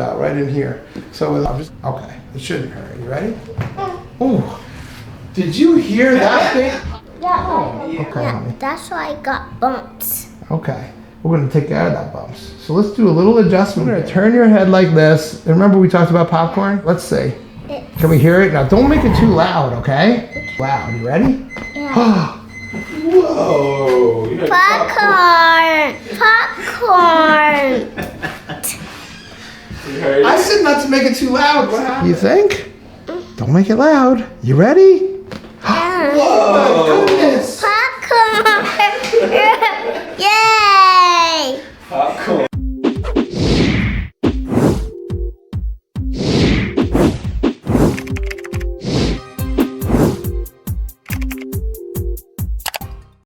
out right in here. So I'm just, okay, it shouldn't hurt. You ready? Ooh, did you hear that thing? Yeah, Okay, honey. that's why I got bumps. Okay, we're gonna take care of that bumps. So let's do a little adjustment. We're gonna turn your head like this. And remember we talked about popcorn? Let's see. Can we hear it? Now don't make it too loud, okay? Loud, you ready? Yeah. Whoa! Popcorn! Popcorn! I said not to make it too loud. What happened? You think? Don't make it loud. You ready? Yeah. Whoa! Goodness! Popcorn!